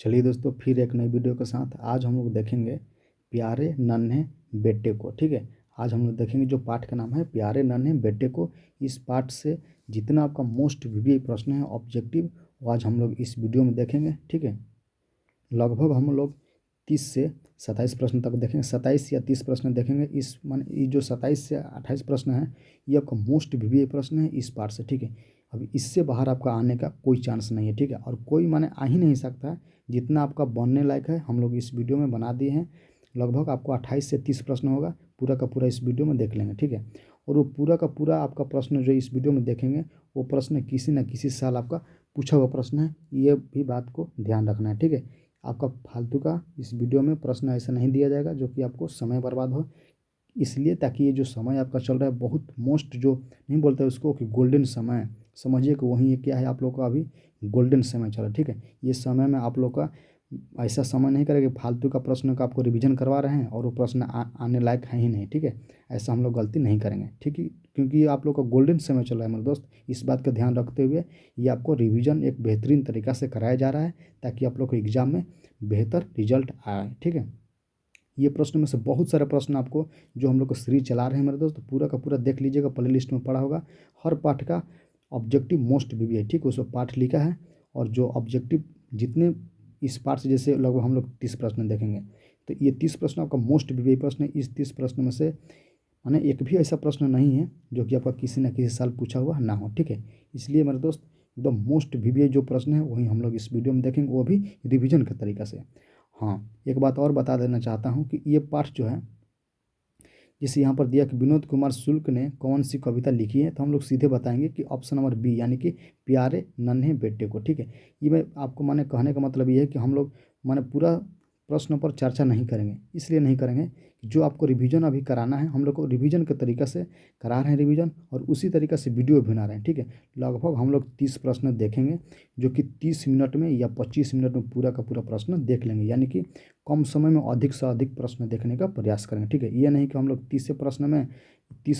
चलिए दोस्तों, फिर एक नई वीडियो के साथ आज हम लोग देखेंगे प्यारे नन्हे बेटे को। ठीक है, आज हम लोग देखेंगे जो पाठ का नाम है प्यारे नन्हे बेटे को। इस पाठ से जितना आपका मोस्ट वीवीआई प्रश्न है ऑब्जेक्टिव, वो आज हम लोग इस वीडियो में देखेंगे। ठीक है, लगभग हम लोग 30 से 27 प्रश्न तक देखेंगे, 27 या 30 प्रश्न देखेंगे। इस मान ये जो 27 से 28 प्रश्न है ये आपका मोस्ट वीवीआई प्रश्न है इस पार्ट से। ठीक है, अभी इससे बाहर आपका आने का कोई चांस नहीं है। ठीक है, और कोई माने आ ही नहीं सकता है। जितना आपका बनने लायक है हम लोग इस वीडियो में बना दिए हैं। लगभग आपको 28 से 30 प्रश्न होगा, पूरा का पूरा इस वीडियो में देख लेंगे। ठीक है, और वो पूरा का पूरा आपका प्रश्न जो इस वीडियो में देखेंगे वो प्रश्न किसी न किसी साल आपका पूछा हुआ प्रश्न है, ये भी बात को ध्यान रखना है। ठीक है, आपका फालतू का इस वीडियो में प्रश्न ऐसा नहीं दिया जाएगा जो कि आपको समय बर्बाद हो, इसलिए ताकि ये जो समय आपका चल रहा है बहुत मोस्ट जो नहीं बोलते उसको कि गोल्डन समय है, समझिए कि वही क्या है आप लोग का अभी गोल्डन समय चल रहा है। ठीक है, ये समय में आप लोग का ऐसा समय नहीं करेगा कि फालतू का प्रश्न का आपको रिवीजन करवा रहे हैं और वो प्रश्न आने लायक है ही नहीं। ठीक है, ऐसा हम लोग गलती नहीं करेंगे। ठीक है, क्योंकि ये आप लोग का गोल्डन समय चल रहा है मेरे दोस्त, इस बात का ध्यान रखते हुए ये आपको रिवीजन एक बेहतरीन तरीक़ा से कराया जा रहा है ताकि आप लोग को एग्ज़ाम में बेहतर रिजल्ट आए। ठीक है, ये प्रश्न में से बहुत सारे प्रश्न आपको जो हम लोग को सीरीज चला रहे हैं मेरे दोस्त, पूरा का पूरा देख लीजिएगा, प्ले लिस्ट में पड़ा होगा। हर पाठ का ऑब्जेक्टिव मोस्ट वीवीआई, ठीक है, उसमें पाठ लिखा है। और जो ऑब्जेक्टिव जितने इस पाठ से जैसे लगभग हम लोग 30 प्रश्न देखेंगे, तो ये 30 प्रश्न आपका मोस्ट वीवीआई प्रश्न है। इस 30 प्रश्न में से माने एक भी ऐसा प्रश्न नहीं है जो कि आपका किसी न किसी साल पूछा हुआ ना हो। ठीक है, इसलिए मेरे दोस्त एकदम मोस्ट वीवीआई जो प्रश्न है वही हम लोग इस वीडियो में देखेंगे, वो भी रिवीजन के तरीक़ा से। हाँ, एक बात और बता देना चाहता हूँ कि ये पाठ जो है, जैसे यहाँ पर दिया कि विनोद कुमार शुक्ल ने कौन सी कविता लिखी है, तो हम लोग सीधे बताएंगे कि ऑप्शन नंबर बी, यानी कि प्यारे नन्हे बेटे को। ठीक है, ये मैं आपको माने कहने का मतलब ये है कि हम लोग माने पूरा प्रश्नों पर चर्चा नहीं करेंगे, इसलिए नहीं करेंगे कि जो आपको रिवीजन अभी कराना है हम लोग को रिवीजन के तरीक़े से करा रहे हैं रिवीजन, और उसी तरीक़े से वीडियो भी बना रहे हैं। ठीक है, लगभग हम लोग 30 प्रश्न देखेंगे जो कि 30 मिनट में या 25 मिनट में पूरा का पूरा प्रश्न देख लेंगे, यानी कि कम समय में अधिक से अधिक प्रश्न देखने का प्रयास करेंगे। ठीक है, ये नहीं कि हम लोग 30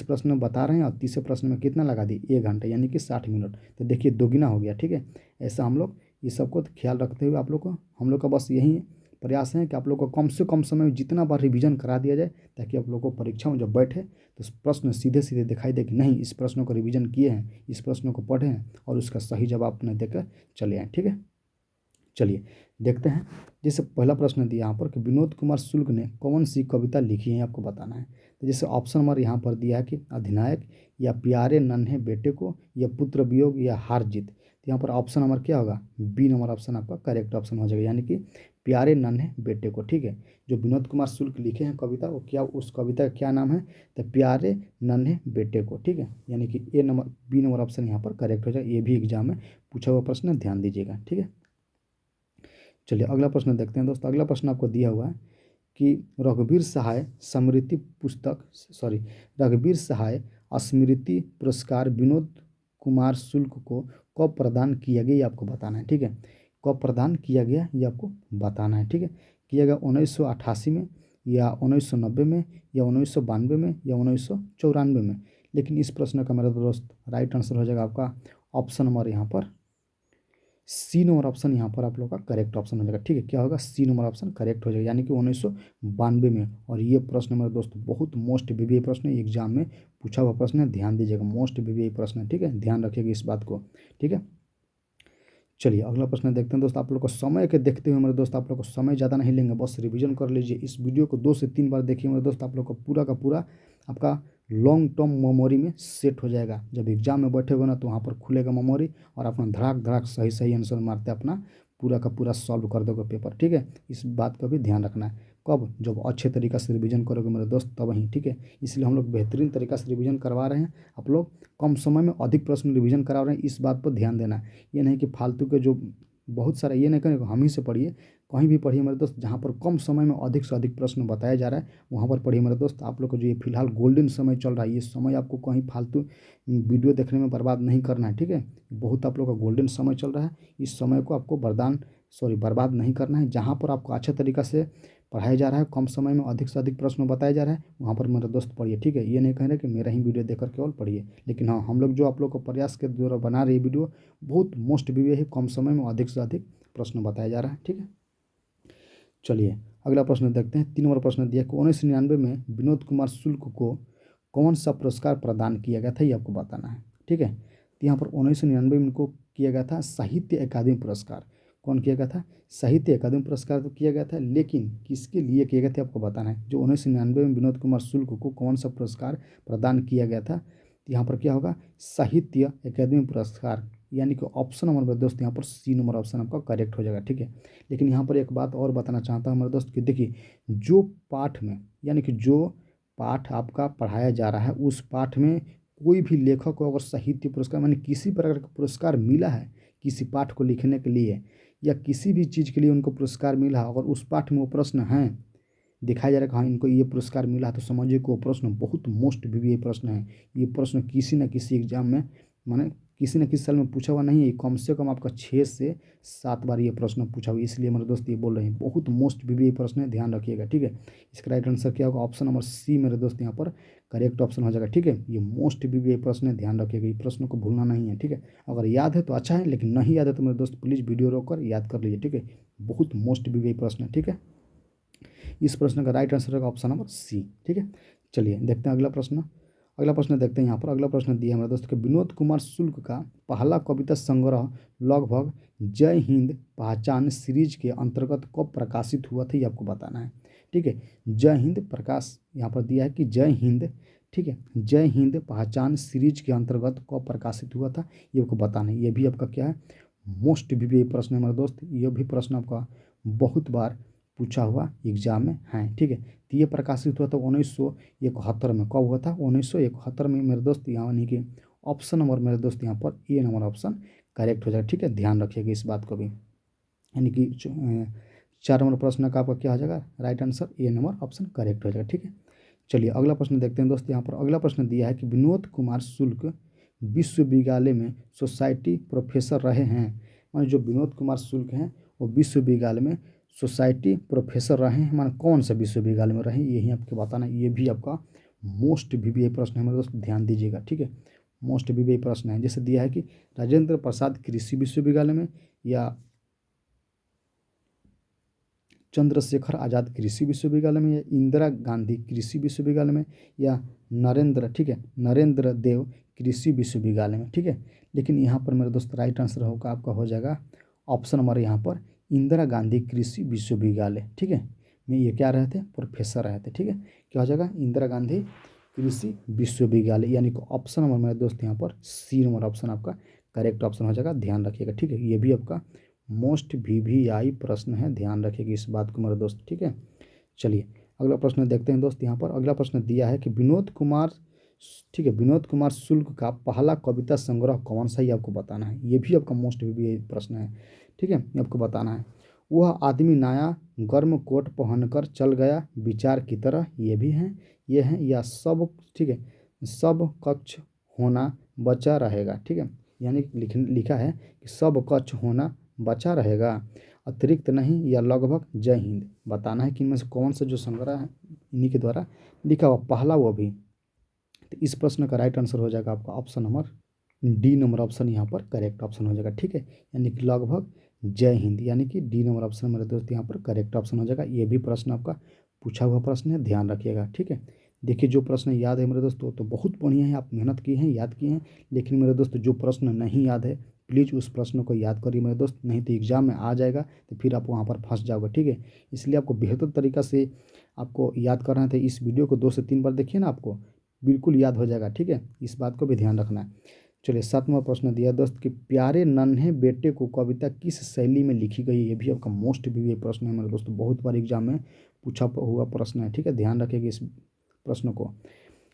प्रश्न बता रहे हैं और 30 प्रश्न में कितना लगा दिए 1 घंटा, यानी कि 60 मिनट, तो देखिए दोगुना हो गया। ठीक है, ऐसा हम लोग ये सबको ख्याल रखते हुए आप लोग को हम लोग का बस यही प्रयास है कि आप लोग को कम से कम समय में जितना बार रिवीजन करा दिया जाए, ताकि आप लोग को परीक्षा में जब बैठे तो प्रश्न सीधे सीधे दिखाई दे कि नहीं इस प्रश्नों को रिवीजन किए हैं, इस प्रश्नों को पढ़े हैं और उसका सही जवाब अपने देकर चले आए। ठीक है, चलिए देखते हैं। जैसे पहला प्रश्न दिया यहाँ पर कि विनोद कुमार शुक्ल ने कौन सी कविता लिखी है, आपको बताना है। तो जैसे ऑप्शन नंबर यहाँ पर दिया है कि अधिनायक, या प्यारे नन्हे बेटे को, या पुत्र वियोग, या हार जीत। तो यहाँ पर ऑप्शन नंबर क्या होगा, बी नंबर ऑप्शन आपका करेक्ट ऑप्शन हो जाएगा, यानी कि प्यारे नन्हे बेटे को। ठीक है, जो विनोद कुमार शुक्ल लिखे हैं कविता, वो क्या, उस कविता का क्या नाम है, तो प्यारे नन्हे बेटे को। ठीक है, यानी कि ए नंबर बी नंबर ऑप्शन यहाँ पर करेक्ट हो जाएगा। ये भी एग्जाम में पूछा हुआ प्रश्न है, ध्यान दीजिएगा। ठीक है, चलिए अगला प्रश्न देखते हैं दोस्तों। अगला प्रश्न आपको दिया हुआ है कि रघुवीर सहाय स्मृति रघुवीर सहाय स्मृति पुरस्कार विनोद कुमार शुक्ल को कब प्रदान किया गया, ये आपको बताना है। ठीक है, कब प्रदान किया गया ये आपको बताना है। ठीक है, किया गया 1988 में, या 1990 में, या 1992 में, या 1994 में। लेकिन इस प्रश्न का मेरा दोस्त राइट आंसर हो जाएगा आपका ऑप्शन नंबर यहाँ पर सी नंबर ऑप्शन यहाँ पर आप लोग का करेक्ट ऑप्शन हो जाएगा। ठीक है, क्या होगा, सी नंबर ऑप्शन करेक्ट हो जाएगा, यानी कि 1992 में। और ये प्रश्न मेरे दोस्त बहुत मोस्ट वीवीआई प्रश्न है, एग्जाम में पूछा हुआ प्रश्न है, ध्यान दीजिएगा, मोस्ट वीवीआई प्रश्न है। ठीक है, ध्यान रखिएगा इस बात को। ठीक है, चलिए अगला प्रश्न देखते हैं दोस्त। आप लोग को समय के देखते हुए मेरे दोस्त आप लोग को समय ज़्यादा नहीं लेंगे, बस रिवीजन कर लीजिए। इस वीडियो को 2 से 3 बार देखिए मेरे दोस्त, आप लोग को पूरा का पूरा आपका लॉन्ग टर्म मेमोरी में सेट हो जाएगा। जब एग्जाम में बैठे ना तो वहाँ पर खुलेगा मेमोरी, और अपना धड़ाक धड़ाक सही सही आंसर मारते अपना पूरा का पूरा सॉल्व कर दोगे पेपर। ठीक है, इस बात का भी ध्यान रखना है। कब, जब अच्छे तरीक़ा से रिवीजन करोगे मेरे दोस्त तब ही। ठीक है, इसलिए हम लोग बेहतरीन तरीक़ा से रिवीजन करवा रहे हैं, आप लोग कम समय में अधिक प्रश्न रिवीजन करा रहे हैं, इस बात पर ध्यान देना है। ये नहीं कि फालतू के जो बहुत सारा, ये नहीं करें हम ही से पढ़िए, कहीं भी पढ़िए मेरे दोस्त, जहाँ पर कम समय में अधिक से अधिक प्रश्न बताया जा रहा है वहाँ पर पढ़िए मेरे दोस्त। आप लोग को जो ये फिलहाल गोल्डन समय चल रहा है, ये समय आपको कहीं फालतू वीडियो देखने में बर्बाद नहीं करना है। ठीक है, बहुत आप लोग का गोल्डन समय चल रहा है, इस समय को आपको बर्बाद नहीं करना है। जहाँ पर आपको अच्छे तरीक़ा से पढ़ाया जा रहा है, कम समय में अधिक से अधिक प्रश्न बताया जा रहा है, वहाँ पर मेरे दोस्त पढ़िए। ठीक है, ये नहीं कह रहे कि मेरा ही वीडियो देखकर केवल पढ़िए, लेकिन हाँ हम लोग जो आप लोग को प्रयास के द्वारा बना रहे वीडियो बहुत मोस्ट वीडियो है, कम समय में अधिक से अधिक प्रश्न बताया जा रहा है। ठीक है, चलिए अगला प्रश्न देखते हैं। 3 नंबर प्रश्न दिया कि 1999 में विनोद कुमार शुक्ल को कौन सा पुरस्कार प्रदान किया गया था, ये आपको बताना है। ठीक है, तो यहाँ पर 1999 में इनको किया गया था साहित्य अकादमी पुरस्कार। कौन किया गया था? साहित्य अकादमी पुरस्कार तो किया गया था, लेकिन किसके लिए किया गया था आपको बताना है। जो 1999 में विनोद कुमार शुक्ल को कौन सा पुरस्कार प्रदान किया गया था, तो यहाँ पर क्या होगा? साहित्य अकादमी पुरस्कार, यानी कि ऑप्शन नंबर में दोस्त यहाँ पर सी नंबर ऑप्शन आपका करेक्ट हो जाएगा। ठीक है, लेकिन यहाँ पर एक बात और बताना चाहता हूँ मेरे दोस्त कि देखिए, जो पाठ में यानी कि जो पाठ आपका पढ़ाया जा रहा है उस पाठ में कोई भी लेखक को अगर साहित्य पुरस्कार माने किसी प्रकार का पुरस्कार मिला है, किसी पाठ को लिखने के लिए या किसी भी चीज़ के लिए उनको पुरस्कार मिला है, अगर उस पाठ में वो प्रश्न हैं, दिखाया जा रहा है कि हाँ इनको ये पुरस्कार मिला है, तो समझिए कि वो प्रश्न बहुत मोस्ट वीवीआई प्रश्न है। ये प्रश्न किसी न किसी एग्जाम में माने किसी न किसी साल में पूछा हुआ नहीं है, कम से कम आपका 6 से 7 बार ये प्रश्न पूछा हुआ, इसलिए मेरे दोस्त ये बोल रहे हैं बहुत मोस्ट वीवीआई प्रश्न है, ध्यान रखिएगा। ठीक है, इसका राइट आंसर क्या होगा? ऑप्शन नंबर सी मेरे दोस्त यहाँ पर करेक्ट ऑप्शन हो जाएगा। ठीक है, ये मोस्ट वीवीआई प्रश्न है, ध्यान रखिएगा, ये प्रश्न को भूलना नहीं है। ठीक है, अगर याद है तो अच्छा है, लेकिन नहीं याद है तो मेरे दोस्त प्लीज़ वीडियो रोककर याद कर लीजिए। ठीक है, बहुत मोस्ट वीवीआई प्रश्न है। ठीक है, इस प्रश्न का राइट आंसर होगा ऑप्शन नंबर सी। ठीक है, चलिए देखते हैं अगला प्रश्न। अगला प्रश्न देखते हैं यहाँ पर। अगला प्रश्न दिया हमारे दोस्त कि विनोद कुमार शुक्ल का पहला कविता संग्रह लगभग जय हिंद पहचान सीरीज के अंतर्गत कब प्रकाशित हुआ था, ये आपको बताना है। ठीक है, जय हिंद प्रकाश यहाँ पर दिया है कि जय हिंद, ठीक है, जय हिंद पहचान सीरीज के अंतर्गत कब प्रकाशित हुआ था, ये आपको बताना है। ये भी आपका क्या है? मोस्ट वीवीआई प्रश्न है हमारे दोस्त, ये भी प्रश्न आपका बहुत बार पूछा हुआ एग्जाम में है। ठीक है, तो ये प्रकाशित हुआ था 1971 में। कब हुआ था? 1971 में मेरे दोस्त, यानी कि ऑप्शन नंबर मेरे दोस्त यहाँ पर ए नंबर ऑप्शन करेक्ट हो जाएगा। ठीक है, ध्यान रखिएगा इस बात को भी, यानी कि 4 नंबर प्रश्न का आपका क्या हो जाएगा? Right answer A number option correct हो जाएगा। ठीक है, चलिए अगला प्रश्न देखते हैं दोस्त। यहाँ पर अगला प्रश्न दिया है कि विनोद कुमार शुक्ल विश्वविद्यालय में सोसाइटी प्रोफेसर रहे हैं। माने जो विनोद कुमार शुक्ल हैं वो विश्वविद्यालय में सोसाइटी प्रोफेसर रहे हैं, माने कौन सा विश्वविद्यालय में रहे, यही आपको बताना है। ये भी आपका मोस्ट वीवीआई प्रश्न है मेरे दोस्त, ध्यान दीजिएगा। ठीक है, मोस्ट वीवीआई प्रश्न है। जैसे दिया है कि राजेंद्र प्रसाद कृषि विश्वविद्यालय में, या चंद्रशेखर आज़ाद कृषि विश्वविद्यालय में, या इंदिरा गांधी कृषि विश्वविद्यालय में, या नरेंद्र, ठीक है, नरेंद्र देव कृषि विश्वविद्यालय में। ठीक है, लेकिन यहाँ पर मेरे दोस्त राइट आंसर होगा आपका हो जाएगा ऑप्शन नंबर यहाँ पर इंदिरा गांधी कृषि विश्वविद्यालय। ठीक है, में ये क्या रहे थे? प्रोफेसर रहे थे। ठीक है, क्या हो जाएगा? इंदिरा गांधी कृषि विश्वविद्यालय, यानी कि ऑप्शन नंबर मेरे दोस्त यहाँ पर सी नंबर ऑप्शन आपका करेक्ट ऑप्शन हो जाएगा। ध्यान रखिएगा। ठीक है, ये भी आपका मोस्ट वीवीआई प्रश्न है, ध्यान रखिएगा इस बात को मेरे दोस्त। ठीक है, चलिए अगला प्रश्न देखते हैं दोस्त। यहाँ पर अगला प्रश्न दिया है कि विनोद कुमार, ठीक है, विनोद कुमार शुक्ल का पहला कविता संग्रह कौन सा, ये आपको बताना है। ये भी आपका मोस्ट वीवीआई प्रश्न है। ठीक है, ये आपको बताना है। वह आदमी नया गर्म कोट पहनकर चल गया विचार की तरह, ये भी है, ये है, या सब, ठीक है, सब कक्ष होना बचा रहेगा। ठीक है, यानी लिखा है कि सब कक्ष होना बचा रहेगा, अतिरिक्त नहीं, या लगभग जय हिंद। बताना है कि इनमें से कौन सा जो संग्रह है इन्हीं के द्वारा लिखा हुआ पहला वो भी। तो इस प्रश्न का राइट आंसर हो जाएगा आपका option number D number option यहाँ पर करेक्ट ऑप्शन हो जाएगा। ठीक है, यानी कि लगभग जय हिंद, यानी कि डी नंबर ऑप्शन मेरे दोस्त यहाँ पर करेक्ट ऑप्शन हो जाएगा। ये भी प्रश्न आपका पूछा हुआ प्रश्न है, ध्यान रखिएगा। ठीक है, देखिए जो प्रश्न याद है मेरे दोस्तों तो बहुत बढ़िया है, आप मेहनत किए हैं, याद किए हैं, लेकिन मेरे दोस्त जो प्रश्न नहीं याद है प्लीज़ उस प्रश्न को याद करिए मेरे दोस्त, नहीं तो एग्जाम में आ जाएगा तो फिर आप वहाँ पर फंस जाओगे। ठीक है, इसलिए आपको बेहतर तरीक़ा से आपको याद करना है, तो इस वीडियो को 2 से 3 बार देखिए ना, आपको बिल्कुल याद हो जाएगा। ठीक है, इस बात को भी ध्यान रखना है। चलिए 7वां प्रश्न दिया दोस्त कि प्यारे नन्हे बेटे को कविता किस शैली में लिखी गई, ये भी आपका मोस्ट वीवीआई प्रश्न है मेरे दोस्तों, बहुत बार एग्जाम में पूछा हुआ प्रश्न है। ठीक है, ध्यान रखिएगा इस प्रश्न को।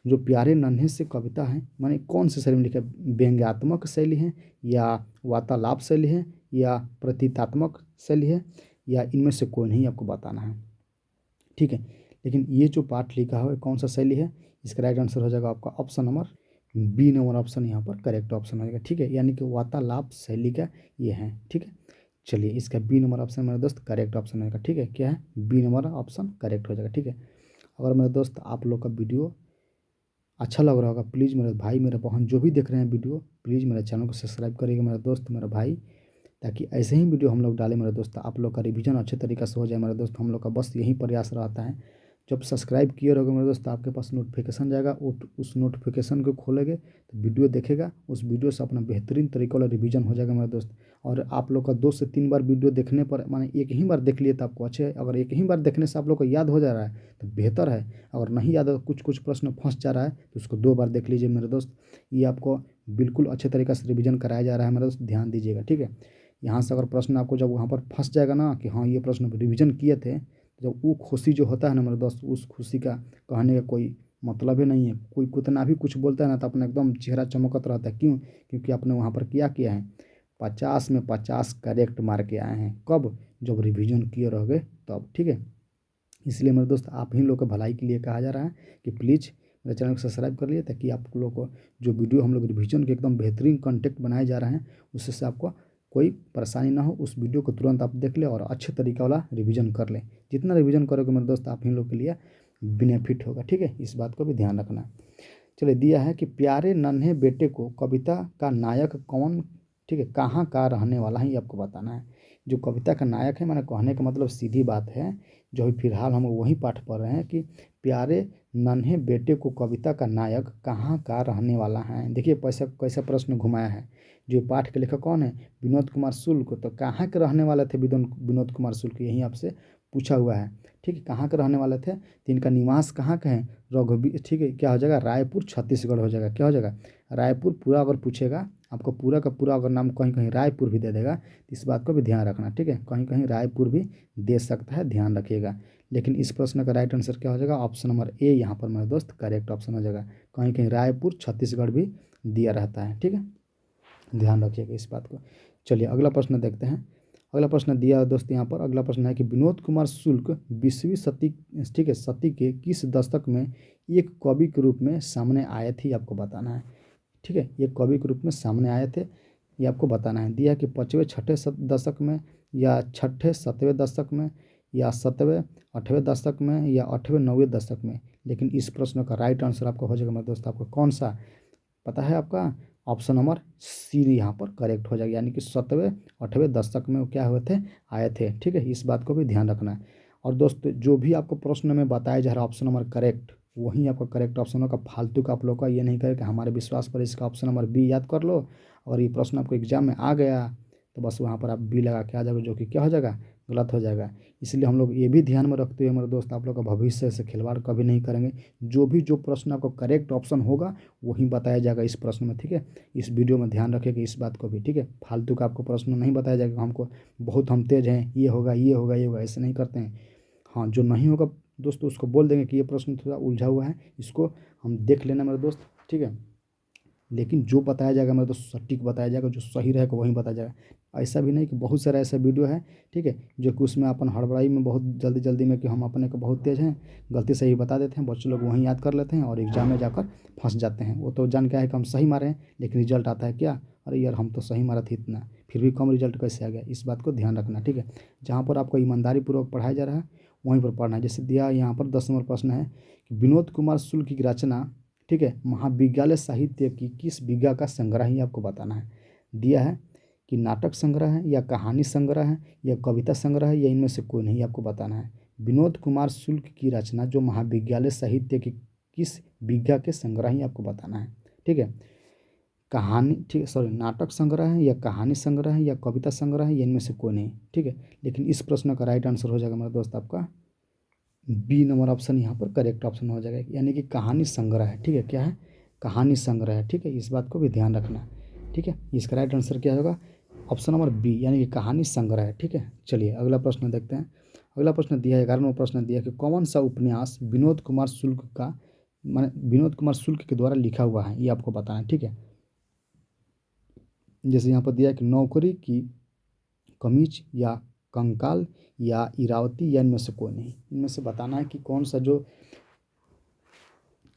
जो प्यारे नन्हे से कविता है माने कौन से शैली में लिखा है? व्यंग्यात्मक शैली है, या वार्तालाप शैली है, या प्रतीकात्मक शैली है, या इनमें से कोई नहीं, आपको बताना है। ठीक है, लेकिन ये जो पाठ लिखा है कौन सा शैली है, इसका राइट आंसर हो जाएगा आपका option number B number option यहाँ पर करेक्ट ऑप्शन हो जाएगा। ठीक है, यानी कि वार्तालाप शैली का ये है। ठीक है, चलिए इसका बी नंबर ऑप्शन मेरे दोस्त करेक्ट ऑप्शन होगा। ठीक है, क्या है? बी नंबर ऑप्शन करेक्ट हो जाएगा। ठीक है, अगर मेरे दोस्त आप लोग का वीडियो अच्छा लग रहा होगा प्लीज़ मेरे भाई मेरे बहन जो भी देख रहे हैं वीडियो, प्लीज़ मेरे चैनल को सब्सक्राइब करिएगा मेरे दोस्त मेरे भाई, ताकि ऐसे ही वीडियो हम लोग डालें मेरे दोस्त, आप लोग का रिवीजन अच्छे तरीके से हो जाए मेरे दोस्त। हम लोग का बस यही प्रयास रहता है। जब सब्सक्राइब किए रहोगे मेरे दोस्त, आपके पास नोटिफिकेशन जाएगा, उस नोटिफिकेशन को खोलेंगे तो वीडियो देखेगा, उस वीडियो से अपना बेहतरीन तरीके वाला रिवीजन हो जाएगा मेरे दोस्त। और आप लोग का 2 से 3 बार वीडियो देखने पर, माने एक ही बार देख लिए तो आपको अच्छे, अगर एक ही बार देखने से आप लोग को याद हो जा रहा है तो बेहतर है। अगर नहीं याद हो, कुछ कुछ प्रश्न फंस जा रहा है तो उसको 2 बार देख लीजिए मेरे दोस्त। ये आपको बिल्कुल अच्छे तरीके से रिवीजन कराया जा रहा है मेरे दोस्त, ध्यान दीजिएगा, ठीक है। यहाँ से अगर प्रश्न आपको जब वहाँ पर फंस जाएगा ना कि हाँ ये प्रश्न रिवीजन किए थे, जब वो खुशी जो होता है ना मेरे दोस्त, उस खुशी का कहने का कोई मतलब ही नहीं है। कोई कितना भी कुछ बोलता है ना तो अपना एकदम चेहरा चमकत रहता है। क्यों? क्योंकि आपने वहाँ पर क्या किया है, 50 में 50 करेक्ट मार के आए हैं। कब? जब रिवीजन किए रहोगे तब, ठीक है। इसलिए मेरे दोस्त आप ही लोग के भलाई के लिए कहा जा रहा है कि प्लीज़ मेरे चैनल को सब्सक्राइब कर लिए, ताकि आप लोग को जो वीडियो हम लोग रिवीजन के एकदम बेहतरीन कंटेंट बनाए जा रहे हैं, उससे आपको कोई परेशानी ना हो। उस वीडियो को तुरंत आप देख लें और अच्छे तरीके वाला रिवीजन कर लें। जितना रिवीजन करोगे मेरे दोस्त, आप ही लोग के लिए बेनिफिट होगा, ठीक है। इस बात को भी ध्यान रखना। चलिए, दिया है कि प्यारे नन्हे बेटे को कविता का नायक कौन, ठीक है, कहाँ का रहने वाला है, ये आपको बताना है। जो कविता का नायक है, मैंने कहने का मतलब सीधी बात है, जो अभी फिलहाल हम वही पाठ पढ़ रहे हैं कि प्यारे नन्हे बेटे को कविता का नायक कहाँ का रहने वाला है। देखिए कैसा कैसा प्रश्न घुमाया है। जो पाठ के लेखक कौन है? विनोद कुमार शुक्ल। तो कहाँ के रहने वाले थे विनोद कुमार शुक्ल, यही आपसे पूछा हुआ है, ठीक है। कहाँ के रहने वाले थे, तो इनका निवास कहाँ का है? रघुवीर, ठीक है। क्या हो जाएगा? रायपुर छत्तीसगढ़ हो जाएगा। क्या हो जाएगा? रायपुर। पूरा अगर पूछेगा आपको, पूरा का पूरा अगर नाम कहीं कहीं रायपुर भी दे देगा, तो इस बात को भी ध्यान रखना, ठीक है। कहीं कहीं रायपुर भी दे सकता है, ध्यान रखिएगा। लेकिन इस प्रश्न का राइट आंसर क्या हो जाएगा? ऑप्शन नंबर ए यहाँ पर मेरे दोस्त करेक्ट ऑप्शन हो जाएगा। कहीं कहीं रायपुर छत्तीसगढ़ भी दिया रहता है, ठीक है। ध्यान रखिएगा इस बात को। चलिए अगला प्रश्न देखते हैं। अगला प्रश्न दिया है दोस्त यहाँ पर। अगला प्रश्न है कि विनोद कुमार शुक्ल 20वीं सदी, ठीक है, सदी के किस दशक में एक कवि के रूप में सामने आए थे, आपको बताना है, ठीक है। ये कवि के रूप में सामने आए थे, ये आपको बताना है। दिया कि 5वें 6ठे दशक में, या 6ठे 7वें दशक में, या 7वें 8वें दशक में, या 8वें 9वें दशक में। लेकिन इस प्रश्न का राइट आंसर आपको हो जाएगा मेरे दोस्त, आपको कौन सा पता है? आपका ऑप्शन नंबर सी यहाँ पर करेक्ट हो जाएगा, यानी कि 7वें 8वें दशक में वो क्या हुए थे, आए थे, ठीक है। इस बात को भी ध्यान रखना है। और दोस्त जो भी आपको प्रश्न में बताया जा रहा है ऑप्शन नंबर करेक्ट, वहीं आपका करेक्ट ऑप्शन होगा। फालतू का आप लोग का ये नहीं करे कि हमारे विश्वास पर इसका ऑप्शन नंबर बी याद कर लो, और ये प्रश्न आपको एग्जाम में आ गया तो बस वहाँ पर आप बी लगा के आ जाओगे, जो कि क्या हो जाएगा, गलत हो जाएगा। इसलिए हम लोग ये भी ध्यान में रखते हुए मेरे दोस्त, आप लोग का भविष्य से खिलवाड़ कभी नहीं करेंगे। जो प्रश्न आपको करेक्ट ऑप्शन होगा वही बताया जाएगा इस प्रश्न में, ठीक है। इस वीडियो में ध्यान रखिएगा इस बात को भी, ठीक है। फालतू का आपको प्रश्न नहीं बताया जाएगा हमको बहुत हम तेज हैं, ये होगा ये होगा ये होगा, ऐसे नहीं करते हैं। हाँ, जो नहीं होगा दोस्तों उसको बोल देंगे कि ये प्रश्न थोड़ा उलझा हुआ है, इसको हम देख लेना मेरे दोस्त, ठीक है। लेकिन जो बताया जाएगा मेरे दोस्त सटीक बताया जाएगा, जो सही रहेगा वही बताया जाएगा। ऐसा भी नहीं कि बहुत सारा ऐसा वीडियो है, ठीक है, जो कि उसमें अपन हड़बड़ाई में बहुत जल्दी जल्दी में कि हम अपने को बहुत तेज़ हैं, गलती से ही बता देते हैं, बच्चे लोग वहीं याद कर लेते हैं और एग्जाम में जाकर फंस जाते हैं। वो तो जान क्या है कि हम सही मारे हैं, लेकिन रिजल्ट आता है क्या, अरे यार हम तो सही मारा था इतना, फिर भी कम रिजल्ट कैसे आ गया। इस बात को ध्यान रखना, ठीक है। जहाँ पर आपको ईमानदारी पूर्वक पढ़ाया जा रहा है वहीं पर पढ़ना है। जैसे दिया यहाँ पर 10 नंबर प्रश्न है कि विनोद कुमार शुक्ल की रचना, ठीक है, महाविद्यालय साहित्य की किस विधा का संग्रह ही आपको बताना है। दिया है कि नाटक संग्रह है, या कहानी संग्रह है, या कविता संग्रह है, या इनमें से कोई नहीं, आपको बताना है। विनोद कुमार शुक्ल की रचना जो महाविद्यालय साहित्य की किस विधा के संग्रह ही आपको बताना है, ठीक है। कहानी, ठीक है, सॉरी, नाटक संग्रह है, या कहानी संग्रह है, या कविता संग्रह है, या इनमें से कोई नहीं, ठीक है। लेकिन इस प्रश्न का राइट आंसर हो जाएगा मेरा दोस्त आपका बी नंबर ऑप्शन यहाँ पर करेक्ट ऑप्शन हो जाएगा, यानी कि कहानी संग्रह है, ठीक है। क्या है? कहानी संग्रह है, ठीक है। इस बात को भी ध्यान रखना, ठीक है। इसका राइट आंसर क्या होगा? ऑप्शन नंबर बी, यानी कि कहानी संग्रह है, ठीक है। चलिए अगला प्रश्न देखते हैं। अगला प्रश्न दिया है, 11वां प्रश्न दिया है कि कौन सा उपन्यास विनोद कुमार शुक्ल का, माने विनोद कुमार शुक्ल के द्वारा लिखा हुआ है, ये आपको बताना है, ठीक है। जैसे यहाँ पर दिया है कि नौकरी की कमीज, या कंकाल, या इरावती, या इनमें से कोई नहीं। इनमें से बताना है कि कौन सा जो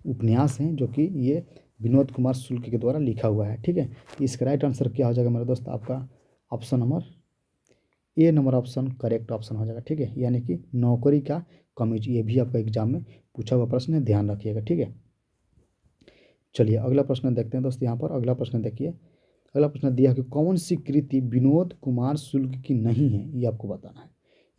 उपन्यास है जो कि ये विनोद कुमार शुक्ल के द्वारा लिखा हुआ है, ठीक है। इसका राइट आंसर क्या हो जाएगा मेरे दोस्त? आपका option number A number option correct option हो जाएगा, ठीक है। यानी कि नौकरी का कमीज, ये भी आपका एग्जाम में पूछा हुआ प्रश्न है, ध्यान रखिएगा, ठीक है। चलिए अगला प्रश्न देखते हैं दोस्त। यहाँ पर अगला प्रश्न देखिए। अगला प्रश्न दिया है कि कौन सी कृति विनोद कुमार शुक्ल की नहीं है, ये आपको बताना है।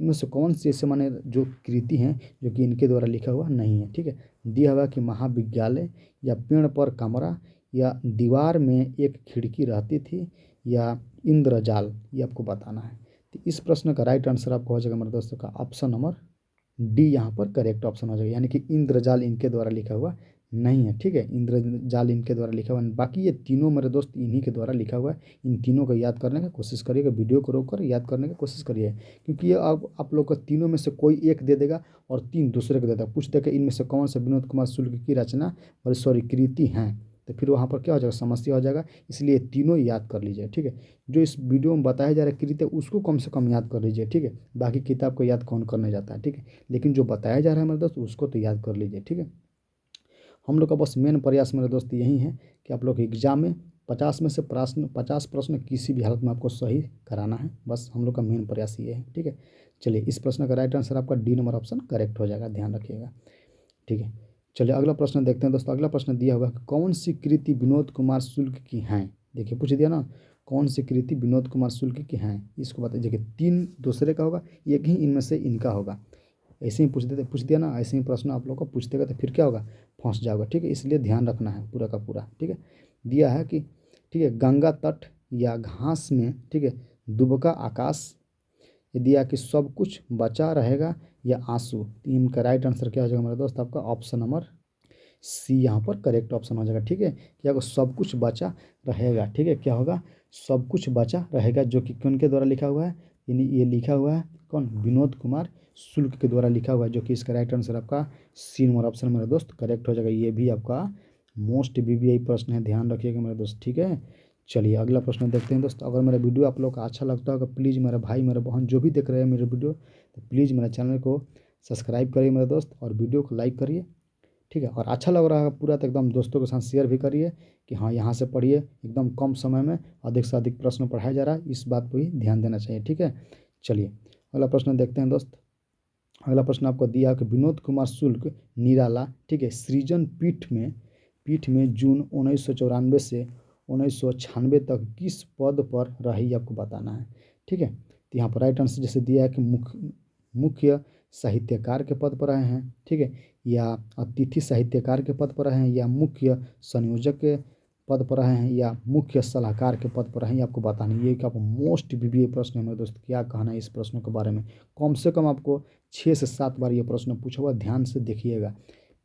इनमें से कौन सी ऐसे माने जो कृति हैं जो कि इनके द्वारा लिखा हुआ नहीं है, ठीक है। दिया हुआ कि महाविद्यालय, या पेड़ पर कमरा, या दीवार में एक खिड़की रहती थी, या इंद्रजाल, ये आपको बताना है। तो इस प्रश्न का राइट आंसर आपको हो जाएगा मेरे दोस्तों का ऑप्शन नंबर डी यहाँ पर करेक्ट ऑप्शन हो जाएगा, यानी कि इंद्रजाल इनके द्वारा लिखा हुआ नहीं है, ठीक है। इंद्रजाल इनके द्वारा लिखा हुआ नहीं। बाकी ये तीनों मेरे दोस्त इन्हीं के द्वारा लिखा हुआ है। इन तीनों को याद करने की कोशिश करिएगा, वीडियो को रोक कर याद करने की कोशिश करिए, क्योंकि ये अब आप लोग को तीनों में से कोई एक दे देगा और तीन दूसरे को देगा। पूछ देगा इनमें से कौन सा विनोद कुमार शुक्ल की रचना और सॉरी कृति हैं, तो फिर वहाँ पर क्या हो जाएगा, समस्या हो जाएगा। इसलिए तीनों याद कर लीजिए, ठीक है। जो इस वीडियो में बताया जा रहा है कृति उसको कम से कम याद कर लीजिए, ठीक है। बाकी किताब को याद कौन करने जाता है, ठीक है। लेकिन जो बताया जा रहा है मेरे दोस्त उसको तो याद कर लीजिए, ठीक है। हम लोग का बस मेन प्रयास मेरे दोस्त यही है कि आप लोग एग्जाम में 50 में से 50 प्रश्न किसी भी हालत में आपको सही कराना है। बस हम लोग का मेन प्रयास ये है, ठीक है। चलिए, इस प्रश्न का राइट आंसर आपका डी नंबर ऑप्शन करेक्ट हो जाएगा, ध्यान रखिएगा, ठीक है। चलिए अगला प्रश्न देखते हैं दोस्तों। अगला प्रश्न दिया हुआ है कौन सी कृति विनोद कुमार शुक्ल की हैं। देखिए पूछ दिया ना, कौन सी कृति विनोद कुमार शुक्ल की हैं, इसको बताइए। देखिए तीन दूसरे का होगा, एक ही इनमें से इनका होगा। ऐसे ही पूछ दिया ना, ऐसे ही प्रश्न आप लोग को पूछ देगा तो फिर क्या होगा, फंस जाओगे, ठीक है। इसलिए ध्यान रखना है पूरा का पूरा, ठीक है। दिया है कि ठीक है गंगा तट, या घास में, ठीक है दुबका आकाश, ये दिया कि सब कुछ बचा रहेगा, या आंसू। तो इनका राइट आंसर क्या हो जाएगा मेरे दोस्त, आपका ऑप्शन नंबर सी यहाँ पर करेक्ट ऑप्शन हो जाएगा, ठीक है। क्या होगा, सब कुछ बचा रहेगा, ठीक है। क्या होगा, सब कुछ बचा रहेगा, जो कि कौन के द्वारा लिखा हुआ है, यानी ये लिखा हुआ है कौन, विनोद कुमार शुक्ल के द्वारा लिखा हुआ है, जो कि इसका राइट आंसर आपका सी नंबर ऑप्शन मेरे दोस्त करेक्ट हो जाएगा। ये भी आपका मोस्ट वीवीआई प्रश्न है, ध्यान रखिएगा मेरे दोस्त, ठीक है। चलिए अगला प्रश्न देखते हैं दोस्तों। अगर मेरा वीडियो आप लोग का अच्छा लगता होगा प्लीज़ मेरा भाई मेरा बहन जो भी देख रहे हैं मेरे वीडियो, तो प्लीज़ मेरे चैनल को सब्सक्राइब करिए मेरे दोस्त, और वीडियो को लाइक करिए, ठीक है। और अच्छा लग रहा है पूरा तो एकदम दोस्तों के साथ शेयर भी करिए कि हाँ यहाँ से पढ़िए, एकदम कम समय में अधिक से अधिक प्रश्न पढ़ाया जा रहा है, इस बात पर भी ध्यान देना चाहिए, ठीक है। चलिए अगला प्रश्न देखते हैं दोस्त। अगला प्रश्न आपको दिया कि विनोद कुमार शुक्ल निराला, ठीक है सृजन पीठ में जून 1994 से 1996 तक किस पद पर रही, आपको बताना है, ठीक है। तो यहाँ पर राइट आंसर जैसे दिया है कि मुख्य साहित्यकार के पद पर रहे हैं, ठीक है, या अतिथि साहित्यकार के पद पर रहे हैं, या मुख्य संयोजक के पद पर रहे हैं, या मुख्य सलाहकार के पद पर रहे हैं, आपको बताना है। ये कि आपको मोस्ट वीवीआई प्रश्न है मेरे दोस्त, क्या कहना है इस प्रश्नों के बारे में। कम से कम आपको 6 से 7 बार ये प्रश्न पूछा हुआ, ध्यान से देखिएगा।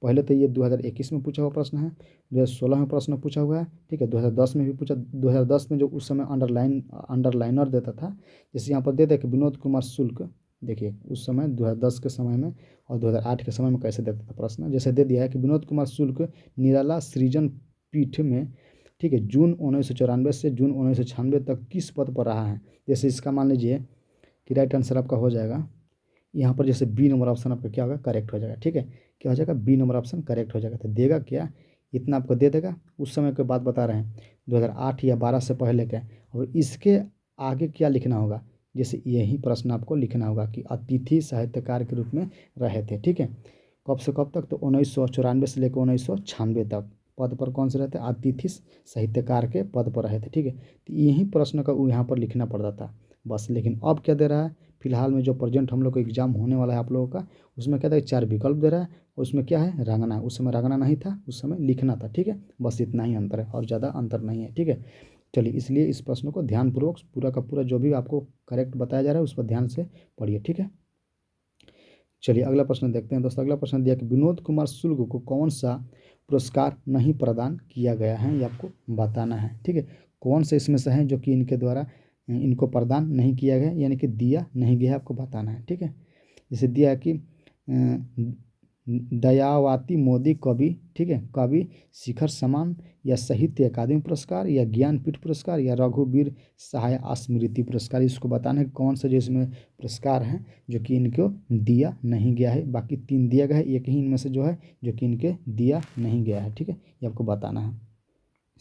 पहले तो ये 2021 में पूछा हुआ प्रश्न है, 2016 में प्रश्न पूछा हुआ है, ठीक है। 2010 में भी पूछा, 2010 में जो उस समय अंडरलाइनर देता था, जैसे यहाँ पर दे दे कि विनोद कुमार शुक्ल, देखिए उस समय 2010 के समय में और 2008 के समय में कैसे देता था प्रश्न, जैसे दे दिया है कि विनोद कुमार शुक्ल निराला सृजन पीठ में, ठीक है जून 1994 से जून 1996 तक किस पद पर रहा है। जैसे इसका मान लीजिए कि राइट आंसर आपका हो जाएगा यहाँ पर, जैसे बी नंबर ऑप्शन आपका क्या होगा, करेक्ट हो जाएगा, ठीक है। क्या हो जाएगा, बी नंबर ऑप्शन करेक्ट हो जाएगा। तो देगा क्या, इतना आपको दे देगा। उस समय की बात बता रहे हैं 2008 या 12 से पहले के, और इसके आगे क्या लिखना होगा, जैसे यही प्रश्न आपको लिखना होगा कि अतिथि साहित्यकार के रूप में रहे थे, ठीक है। कब से कब तक, तो 1994 से लेकर 1996 तक पद पर कौन से रहते, अतिथि साहित्यकार के पद पर रहे थे, ठीक है। तो यही प्रश्न का यहाँ पर लिखना पड़ता था बस। लेकिन अब क्या दे रहा है, फिलहाल में जो प्रेजेंट हम लोग का एग्जाम होने वाला है आप लोगों का, उसमें क्या था, 4 विकल्प दे रहा है, उसमें क्या है, रंगना है। उस समय रंगना नहीं था, उस समय लिखना था, ठीक है। बस इतना ही अंतर है और ज़्यादा अंतर नहीं है, ठीक है। चलिए इसलिए इस प्रश्न को ध्यानपूर्वक पूरा का पूरा जो भी आपको करेक्ट बताया जा रहा है उस पर ध्यान से पढ़िए, ठीक है। चलिए अगला प्रश्न देखते हैं दोस्तों। अगला प्रश्न दिया कि विनोद कुमार शुक्ल को कौन सा पुरस्कार नहीं प्रदान किया गया है, ये आपको बताना है, ठीक है। कौन से इसमें से हैं जो कि इनके द्वारा इनको प्रदान नहीं किया गया, यानी कि दिया नहीं गया, आपको बताना है, ठीक है। जैसे दिया है कि दयावाती मोदी कवि, ठीक है कवि शिखर सम्मान, या साहित्य अकादमी पुरस्कार, या ज्ञानपीठ पुरस्कार, या रघुवीर सहाय स्मृति पुरस्कार। इसको बताना है कौन सा जो इसमें पुरस्कार हैं जो कि इनको दिया नहीं गया है। बाकी 3 दिया गया है, एक ही इनमें से जो है जो कि इनके दिया नहीं गया है, ठीक है। ये आपको बताना है।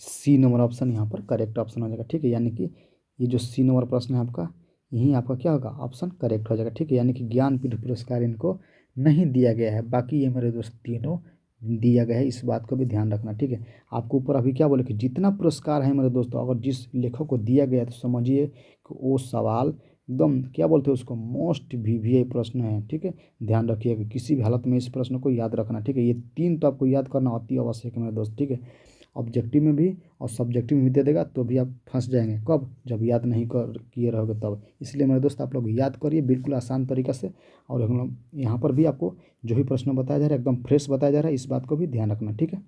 सी नंबर ऑप्शन यहाँ पर करेक्ट ऑप्शन हो जाएगा, ठीक है। यानी कि ये जो सी नंबर प्रश्न है आपका, यही आपका क्या होगा, ऑप्शन करेक्ट हो जाएगा, ठीक है। यानी कि ज्ञानपीठ पुरस्कार इनको नहीं दिया गया है। बाकी ये मेरे दोस्त तीनों दिया गया है, इस बात को भी ध्यान रखना, ठीक है। आपको ऊपर अभी क्या बोले कि जितना पुरस्कार है मेरे दोस्तों, अगर जिस लेखक को दिया गया है तो समझिए कि वो सवाल एकदम क्या बोलते हैं उसको, मोस्ट वीवीआई प्रश्न है, ठीक है। ध्यान रखिएगा किसी भी हालत में इस प्रश्न को याद रखना, ठीक है। ये 3 तो आपको याद करना अति आवश्यक है मेरे दोस्त, ठीक है। ऑब्जेक्टिव में भी और सब्जेक्टिव में भी दे देगा तो भी आप फंस जाएंगे, कब, जब याद नहीं कर किए रहोगे तब। इसलिए मेरे दोस्त आप लोग याद करिए बिल्कुल आसान तरीक़ा से। और हम लोग यहाँ पर भी आपको जो भी प्रश्न बताया जा रहा है एकदम फ्रेश बताया जा रहा है, इस बात को भी ध्यान रखना, ठीक है।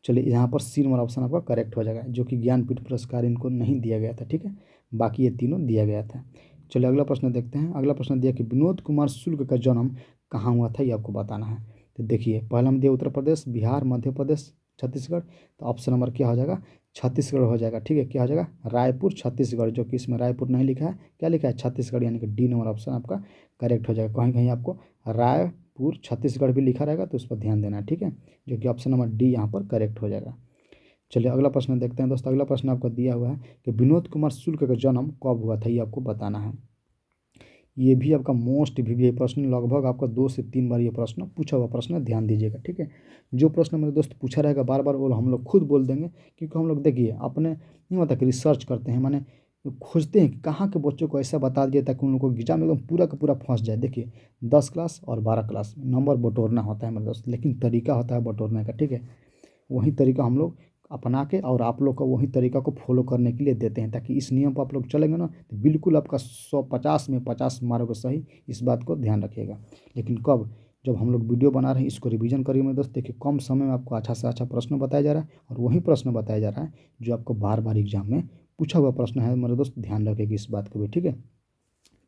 चलिए यहाँ पर सी नंबर ऑप्शन आपका करेक्ट हो जाएगा, जो कि ज्ञानपीठ पुरस्कार इनको नहीं दिया गया था, ठीक है। बाकी ये तीनों दिया गया था। चलिए अगला प्रश्न देखते हैं। अगला प्रश्न दिया कि विनोद कुमार शुक्ल का जन्म कहाँ हुआ था, ये आपको बताना है। तो देखिए पहला में दिया उत्तर प्रदेश, बिहार, मध्य प्रदेश, छत्तीसगढ़। तो ऑप्शन नंबर क्या हो जाएगा, छत्तीसगढ़ हो जाएगा, ठीक है। क्या हो जाएगा, रायपुर छत्तीसगढ़, जो कि इसमें रायपुर नहीं लिखा है, क्या लिखा है, छत्तीसगढ़, यानी कि डी नंबर ऑप्शन आपका करेक्ट हो जाएगा। कहीं कहीं आपको रायपुर छत्तीसगढ़ भी लिखा रहेगा तो उस पर ध्यान देना है, ठीक है। जो कि ऑप्शन नंबर डी यहाँ पर करेक्ट हो जाएगा। चलिए अगला प्रश्न देखते हैं दोस्तों। अगला प्रश्न आपको दिया हुआ है कि विनोद कुमार शुक्ल का जन्म कब हुआ था, ये आपको बताना है। ये भी आपका मोस्ट वीवीआई प्रश्न, लगभग आपका 2 से 3 बार ये प्रश्न पूछा हुआ प्रश्न है, ध्यान दीजिएगा, ठीक है। जो प्रश्न मेरे दोस्त पूछा रहेगा बार बार वो हम लोग खुद बोल देंगे, क्योंकि हम लोग देखिए अपने नहीं होता कि रिसर्च करते हैं, माने खोजते हैं कि कहाँ के बच्चों को ऐसा बता दिया ताकि उन लोगों को एग्जाम एकदम पूरा का पूरा फंस जाए। देखिए 10 क्लास और 12 क्लास नंबर बटोरना होता है मेरे दोस्त, लेकिन तरीका होता है बटोरने का, ठीक है। वही तरीका हम लोग अपना के और आप लोग का वही तरीका को फॉलो करने के लिए देते हैं, ताकि इस नियम पर आप लोग चलेंगे ना तो बिल्कुल आपका 150 में 50 मारोगे सही, इस बात को ध्यान रखिएगा। लेकिन कब, जब हम लोग वीडियो बना रहे हैं इसको रिवीजन करिए मेरे दोस्त। देखिए कम समय में आपको अच्छा से अच्छा प्रश्न बताया जा रहा है, और वही प्रश्न बताया जा रहा है जो आपको बार बार एग्जाम में पूछा हुआ प्रश्न है मेरे दोस्त, ध्यान रखिएगा इस बात को भी, ठीक है।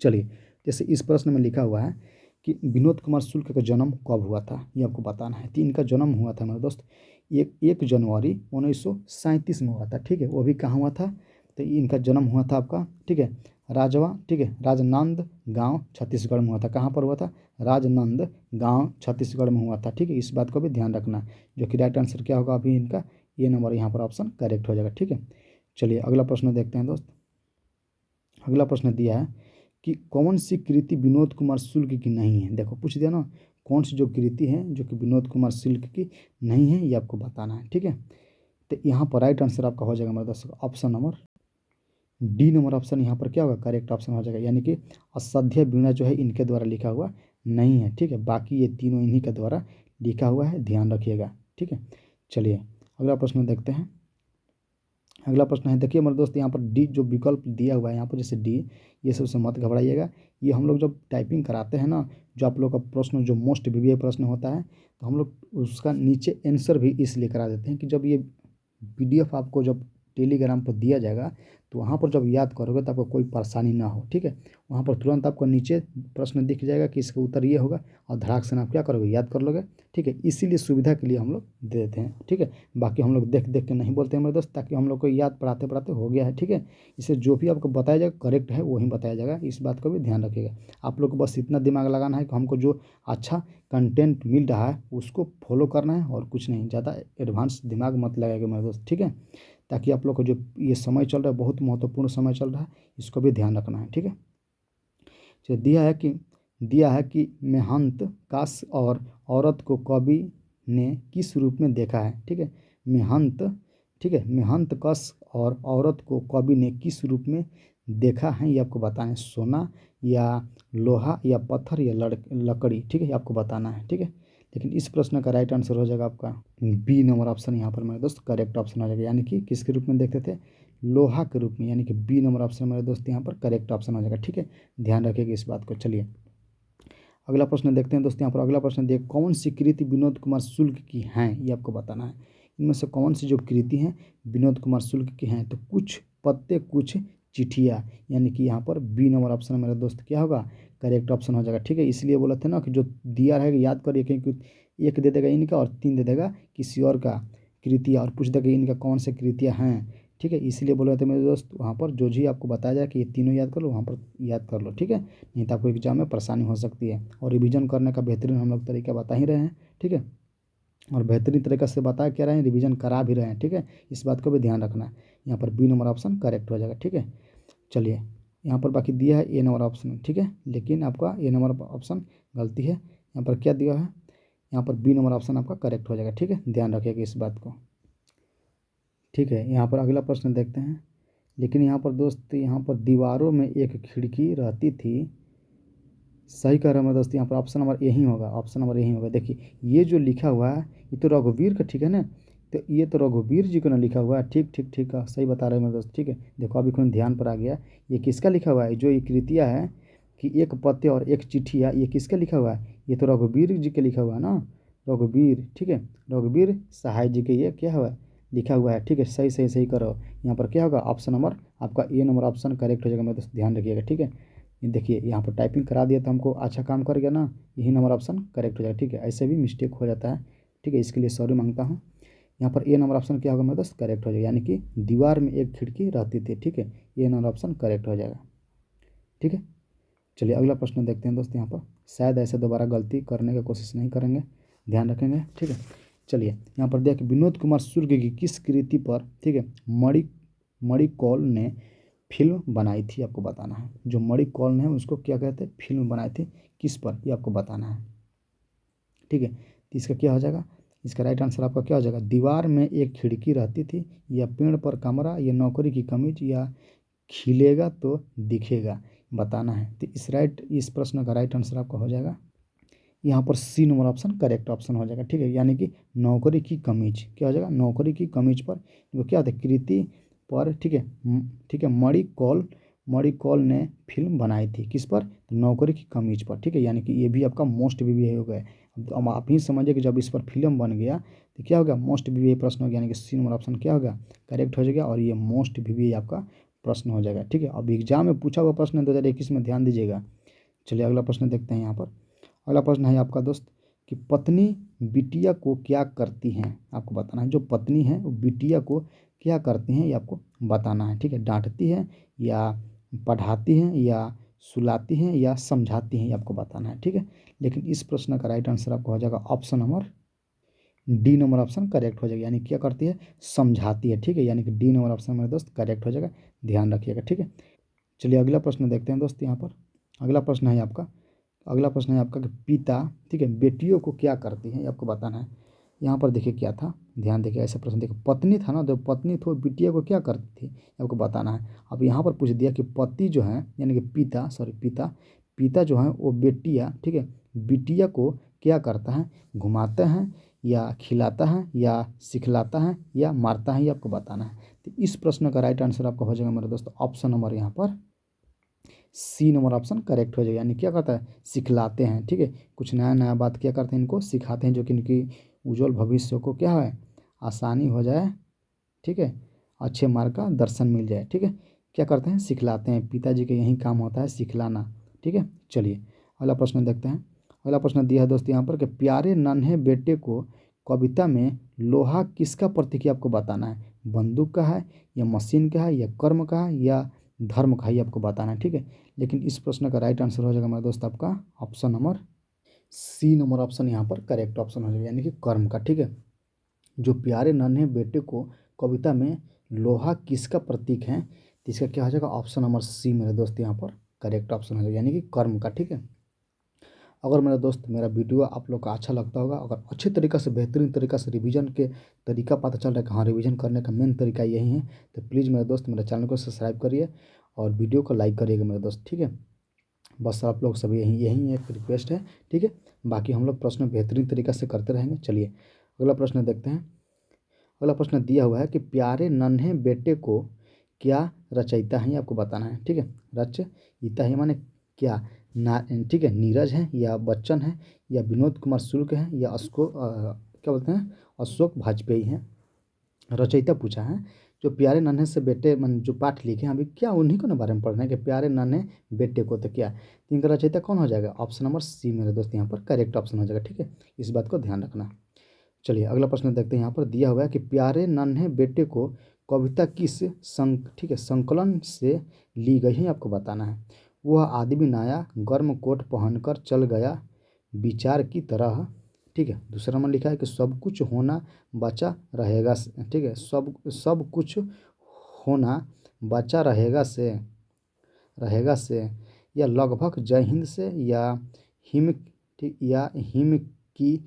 चलिए जैसे इस प्रश्न में लिखा हुआ है कि विनोद कुमार शुक्ल का जन्म कब हुआ था, ये आपको बताना है। तो इनका जन्म हुआ था मेरे दोस्त 1 जनवरी 1937 में हुआ था, ठीक है। वो भी कहाँ हुआ था, तो इनका जन्म हुआ था आपका, ठीक है, राजवा, ठीक है, राजनंद गांव छत्तीसगढ़ में हुआ था। कहाँ पर हुआ था, राजनंद गांव छत्तीसगढ़ में हुआ था, ठीक है। इस बात को भी ध्यान रखना, जो कि राइट आंसर क्या होगा अभी इनका, ये नंबर यहाँ पर ऑप्शन करेक्ट हो जाएगा, ठीक है। चलिए अगला प्रश्न देखते हैं दोस्त। अगला प्रश्न दिया है कि कौन सी कृति विनोद कुमार शुक्ल की नहीं है। देखो पूछ दिया ना, कौन सी जो कृति है जो कि विनोद कुमार शुक्ल की नहीं है, ये आपको बताना है, ठीक है। तो यहाँ पर राइट आंसर आपका हो जाएगा मेरे दोस्तों option number D number option यहाँ पर क्या होगा, करेक्ट ऑप्शन हो जाएगा। यानी कि असाध्य वीणा जो है इनके द्वारा लिखा हुआ नहीं है, ठीक है। बाकी ये तीनों इन्हीं के द्वारा लिखा हुआ है, ध्यान रखिएगा, ठीक है। चलिए अगला प्रश्न देखते हैं। अगला प्रश्न है, देखिए मेरे दोस्त यहाँ पर डी जो विकल्प दिया हुआ है यहाँ पर, जैसे डी, ये सबसे मत घबराइएगा। ये हम लोग जब टाइपिंग कराते हैं ना, जो आप लोग का प्रश्न जो मोस्ट वीवीआई प्रश्न होता है, तो हम लोग उसका नीचे आंसर भी इसलिए करा देते हैं कि जब ये पीडीएफ आपको जब टेलीग्राम पर दिया जाएगा तो वहाँ पर जब याद करोगे तो आपको कोई परेशानी ना हो, ठीक है। वहाँ पर तुरंत आपको नीचे प्रश्न दिख जाएगा कि इसका उत्तर ये होगा, और धड़ाक से आप क्या करोगे, याद कर लोगे, ठीक है। इसीलिए सुविधा के लिए हम लोग दे देते हैं, ठीक है। बाकी हम लोग देख देख के नहीं बोलते हैं मेरे दोस्त, ताकि हम लोग को याद पढ़ाते पढ़ाते हो गया है, ठीक है। इसे जो भी आपको बताया जाएगा करेक्ट है वही बताया जाएगा, इस बात को भी ध्यान रखिएगा। आप लोग को बस इतना दिमाग लगाना है कि हमको जो अच्छा कंटेंट मिल रहा है उसको फॉलो करना है, और कुछ नहीं, ज़्यादा एडवांस दिमाग मत लगाएगा मेरे दोस्त, ठीक है। ताकि आप लोग को जो ये समय चल रहा है बहुत महत्वपूर्ण समय चल रहा है, इसको भी ध्यान रखना है, ठीक है। तो दिया है कि मेहंत कस और औरत को कवि ने किस रूप में देखा है, ठीक है। मेहंत, ठीक है, मेहंत कस और औरत को कवि ने किस रूप में देखा है, ये आपको बताना है। सोना या लोहा या पत्थर या लकड़ी, ठीक है, ये आपको बताना है, ठीक है। लेकिन इस प्रश्न का राइट आंसर हो जाएगा आपका बी नंबर ऑप्शन, यहाँ पर मेरे दोस्त करेक्ट ऑप्शन हो जाएगा। यानी कि किसके रूप में देखते थे, लोहा के रूप में, यानी कि बी नंबर ऑप्शन मेरे दोस्त यहाँ पर करेक्ट ऑप्शन हो जाएगा, ठीक है। ध्यान रखिएगा इस बात को। चलिए अगला प्रश्न देखते हैं दोस्त। यहाँ पर अगला प्रश्न दिया, कौन सी कृति विनोद कुमार शुक्ल की हैं, ये आपको बताना है। इनमें से कौन सी जो कृति हैं विनोद कुमार शुक्ल की हैं, तो कुछ पत्ते कुछ चिट्ठियाँ, यानी कि यहाँ पर बी नंबर ऑप्शन मेरे दोस्त क्या होगा, करेक्ट ऑप्शन हो जाएगा, ठीक है। इसलिए बोला था ना कि जो दिया रहेगा याद करिए, क्योंकि एक दे देगा इनका और 3 दे देगा किसी और का कृतियाँ, और पूछ देगा इनका कौन से कृतियाँ हैं, ठीक है। इसलिए बोल रहे थे मेरे दोस्त वहाँ पर जो जी आपको बताया जाए कि ये तीनों याद कर लो, वहाँ पर याद कर लो, ठीक है। नहीं तो आपको एग्जाम में परेशानी हो सकती है। और रिवीजन करने का बेहतरीन हम लोग तरीका बता ही रहे हैं, ठीक है। और बेहतरीन तरीक़ा से बता क्या रहे हैं, रिवीजन करा भी रहे हैं, ठीक है। इस बात को भी ध्यान रखना है। यहाँ पर बी नंबर ऑप्शन करेक्ट हो जाएगा, ठीक है। चलिए यहाँ पर बाकी दिया है ए नंबर ऑप्शन, ठीक है, लेकिन आपका ए नंबर ऑप्शन गलती है। यहाँ पर क्या दिया है, यहाँ पर बी नंबर ऑप्शन आपका करेक्ट हो जाएगा। ठीक है, ध्यान रखिएगा इस बात को। ठीक है, यहाँ पर अगला प्रश्न देखते हैं। लेकिन यहाँ पर दोस्त, यहाँ पर दीवारों में एक खिड़की रहती थी। सही कह रहे हैं मेरे दोस्त, यहाँ पर ऑप्शन नंबर यही होगा, ऑप्शन नंबर यही होगा। देखिए ये जो लिखा हुआ है ये तो रघुवीर का, ठीक है ना, तो ये तो रघुवीर जी को ना लिखा हुआ है। ठीक ठीक ठीक है, सही बता रहे हैं मेरे दोस्त। ठीक है, देखो अभी कौन ध्यान पर आ गया। ये किसका लिखा हुआ है, जो ये कृतियाँ है कि एक पत्ते और एक चिट्ठिया, ये किसका लिखा हुआ है, ये तो रघुवीर जी का लिखा हुआ है ना, रघुवीर। ठीक है, रघुवीर सहाय जी के ये क्या हुआ है, लिखा हुआ है। ठीक है, सही सही सही करो। यहाँ पर क्या होगा, ऑप्शन नंबर आपका ए नंबर ऑप्शन करेक्ट हो जाएगा मेरे दोस्त, ध्यान रखिएगा। ठीक है, ये देखिए यहाँ पर टाइपिंग करा दिया तो हमको अच्छा काम कर गया ना, यही नंबर ऑप्शन करेक्ट हो जाएगा। ठीक है, ऐसे भी मिस्टेक हो जाता है। ठीक है, इसके लिए सॉरी मांगता हूँ। यहाँ पर ए नंबर ऑप्शन क्या होगा मेरे दोस्त, करेक्ट हो जाएगा, यानी कि दीवार में एक खिड़की रहती थी। ठीक है, ये नंबर ऑप्शन करेक्ट हो जाएगा। ठीक है, चलिए अगला प्रश्न देखते हैं दोस्त। यहाँ पर शायद ऐसे दोबारा गलती करने की कोशिश नहीं करेंगे, ध्यान रखेंगे। ठीक है, चलिए यहाँ पर देखिए विनोद कुमार सूर्य की किस कृति पर, ठीक है, मणि मणिकौल ने फिल्म बनाई थी, आपको बताना है। जो मणिकौल ने उसको क्या कहते हैं, फिल्म बनाई थी, किस पर, ये आपको बताना है। ठीक है, तो इसका क्या हो जाएगा, इसका राइट आंसर आपका क्या हो जाएगा, दीवार में एक खिड़की रहती थी, या पेड़ पर कमरा, या नौकरी की कमीज, या खिलेगा तो दिखेगा, बताना है। तो इस प्रश्न का राइट आंसर आपका हो जाएगा यहाँ पर C number option correct option हो जाएगा। ठीक है, यानी कि नौकरी की कमीज क्या हो जाएगा, नौकरी की कमीज पर वो क्या होता है, कृति पर। ठीक है, ठीक है, मणिकौल ने फिल्म बनाई थी, किस पर, नौकरी की कमीज पर। ठीक है, यानी कि ये भी आपका मोस्ट वीवीआई हो गया। अब आप ही समझिए कि जब इस पर फिल्म बन गया तो क्या हो गया, मोस्ट वीवीआई प्रश्न हो गया, यानी कि सी नंबर ऑप्शन क्या होगा, करेक्ट हो जाएगा, और ये मोस्ट वीवीआई आपका प्रश्न हो जाएगा। ठीक है, अब एग्जाम में पूछा हुआ प्रश्न 2021 में, ध्यान दीजिएगा। चलिए अगला प्रश्न देखते हैं। यहाँ पर अगला प्रश्न है आपका दोस्त कि पत्नी बिटिया को क्या करती हैं, आपको बताना है। जो पत्नी है वो बिटिया को क्या करती हैं, ये आपको बताना है। ठीक है, डांटती है, या पढ़ाती हैं, या सुलाती हैं, या समझाती हैं, ये आपको बताना है। ठीक है, लेकिन इस प्रश्न का राइट आंसर आपको हो जाएगा option number D number option correct हो जाएगा, यानी क्या करती है, समझाती है। ठीक है, यानी कि डी नंबर ऑप्शन मेरे दोस्त करेक्ट हो जाएगा, ध्यान रखिएगा। ठीक है, चलिए अगला प्रश्न देखते हैं दोस्त। यहाँ पर अगला प्रश्न है आपका, अगला प्रश्न है आपका कि पिता, ठीक है, बेटियों को क्या करती हैं, ये आपको बताना है। यहाँ पर देखिए क्या था, ध्यान देखिए, ऐसा प्रश्न देखिए, पत्नी था ना, तो पत्नी थी, बिटिया को क्या करती थी, ये आपको बताना है। अब यहाँ पर पूछ दिया कि पति जो है, यानी कि पिता, सॉरी पिता, पिता जो है वो बेटिया, ठीक है, बिटिया को क्या करता है, घुमाते हैं, या खिलाता है, या सिखलाता है, या मारता है, ये आपको बताना है। तो इस प्रश्न का राइट आंसर आपका हो जाएगा मेरे दोस्त ऑप्शन नंबर यहाँ पर सी नंबर ऑप्शन करेक्ट हो जाएगा, यानी क्या करता है, सिखलाते हैं। ठीक है, कुछ नया नया बात क्या करते हैं, इनको सिखाते हैं, जो कि इनकी उज्जवल भविष्य को क्या है, आसानी हो जाए। ठीक है, अच्छे मार्ग का दर्शन मिल जाए। ठीक है, क्या करते हैं, सिखलाते हैं, पिताजी का यही काम होता है, सिखलाना। ठीक है, चलिए अगला प्रश्न देखते हैं। अगला प्रश्न दिया है दोस्त यहाँ पर कि प्यारे नन्हे बेटे को कविता में लोहा किसका प्रतीक है, आपको बताना है। बंदूक का है, या मशीन का है, या कर्म का है, या धर्म का, ही आपको बताना है। ठीक है, लेकिन इस प्रश्न का राइट आंसर हो जाएगा मेरा दोस्त आपका option number C number option यहाँ पर करेक्ट ऑप्शन हो जाएगा, यानी कि कर्म का। ठीक है, जो प्यारे नन्हे बेटे को कविता में लोहा किसका प्रतीक है, तो इसका क्या हो जाएगा, ऑप्शन नंबर सी मेरे दोस्त यहाँ पर करेक्ट ऑप्शन हो जाएगा, यानी कि कर्म का। ठीक है, अगर मेरा दोस्त मेरा वीडियो आप लोग का अच्छा लगता होगा, अगर अच्छे तरीक़ा से बेहतरीन तरीक़ा से रिवीजन के तरीका पता चल रहा है कि हाँ रिवीजन करने का मेन तरीका यही है, तो प्लीज़ मेरे दोस्त मेरे चैनल को सब्सक्राइब करिए और वीडियो को लाइक करिएगा मेरे दोस्त। ठीक है, बस आप लोग सभी यही यही एक रिक्वेस्ट है। ठीक है, बाकी हम लोग प्रश्न बेहतरीन तरीक़ा से करते रहेंगे। चलिए अगला प्रश्न देखते हैं। अगला प्रश्न दिया हुआ है कि प्यारे नन्हे बेटे को क्या रचयिता है, आपको बताना है। ठीक है, रचयिता है माने क्या, ना, ठीक है, नीरज है, या बच्चन है, या विनोद कुमार शुक्ल है, या क्या बोलते हैं, अशोक वाजपेयी हैं। रचयिता पूछा है, जो प्यारे नन्हे से बेटे मन जो पाठ लिखे हैं, अभी क्या उन्हीं को ना बारे में पढ़ना है कि प्यारे नन्हे बेटे को, तो क्या, तो इनका रचयिता कौन हो जाएगा, ऑप्शन नंबर सी मेरे दोस्त यहाँ पर करेक्ट ऑप्शन हो जाएगा। ठीक है, इस बात को ध्यान रखना। चलिए अगला प्रश्न देखते हैं। यहाँ पर दिया हुआ है कि प्यारे नन्हे बेटे को कविता किस ठीक है संकलन से ली गई है, आपको बताना है। वह आदमी नया गर्म कोट पहनकर चल गया विचार की तरह। ठीक है, दूसरा नंबर लिखा है कि सब कुछ होना बचा रहेगा ठीक है, सब सब कुछ होना बचा रहेगा से, या लगभग जय हिंद से, या हिम, ठीक, या हिम की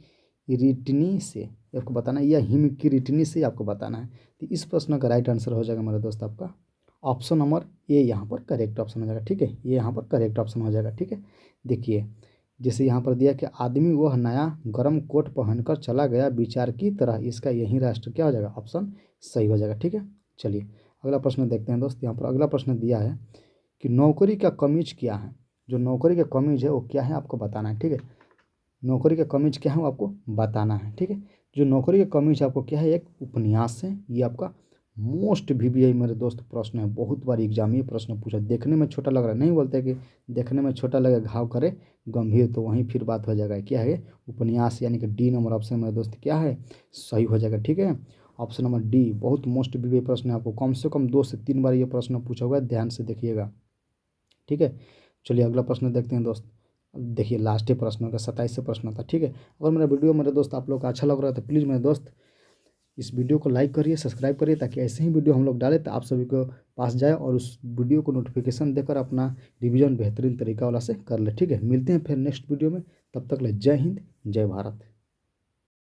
हिमकिरीटिनी से आपको बताना है, या हिमकिरीटिनी से आपको बताना है। तो इस प्रश्न का राइट आंसर हो जाएगा मेरे दोस्त आपका ऑप्शन नंबर ए यहाँ पर करेक्ट ऑप्शन हो जाएगा। ठीक है, ये यहाँ पर करेक्ट ऑप्शन हो जाएगा। ठीक है, देखिए जैसे यहाँ पर दिया कि आदमी वह नया गर्म कोट पहनकर चला गया विचार की तरह, इसका यही राष्ट्र क्या हो जाएगा, ऑप्शन सही हो जाएगा। ठीक है, चलिए अगला प्रश्न देखते हैं दोस्त। यहाँ पर अगला प्रश्न दिया है कि नौकरी का कमीज क्या है। जो नौकरी का कमीज है वो क्या है आपको बताना है। ठीक है, नौकरी का कमीज क्या है वो आपको बताना है। ठीक है, जो नौकरी का कमीज आपको क्या है, एक उपन्यास है। ये आपका मोस्ट VBI मेरे दोस्त प्रश्न है, बहुत बार एग्जाम ये प्रश्न पूछा। देखने में छोटा लग रहा है, नहीं बोलते कि देखने में छोटा लगे घाव करे गंभीर, तो वहीं फिर बात हो जाएगा। क्या है, उपन्यास, यानी कि डी नंबर ऑप्शन मेरे दोस्त क्या है, सही हो जाएगा। ठीक है, ऑप्शन नंबर डी बहुत मोस्ट VBI प्रश्न है, आपको कम से कम 2 से 3 बार ये प्रश्न पूछा हुआ है, ध्यान से देखिएगा। ठीक है, चलिए अगला प्रश्न देखते हैं दोस्त। देखिए लास्ट ही प्रश्न होगा, 27 प्रश्न था। ठीक है, अगर मेरा वीडियो मेरे दोस्त आप लोग का अच्छा लग रहा है तो प्लीज़ मेरे दोस्त इस वीडियो को लाइक करिए, सब्सक्राइब करिए, ताकि ऐसे ही वीडियो हम लोग डालें तो आप सभी को पास जाए और उस वीडियो को नोटिफिकेशन देकर अपना रिवीजन बेहतरीन तरीका वाला से कर ले। ठीक है, मिलते हैं फिर नेक्स्ट वीडियो में, तब तक ले जय हिंद जय भारत।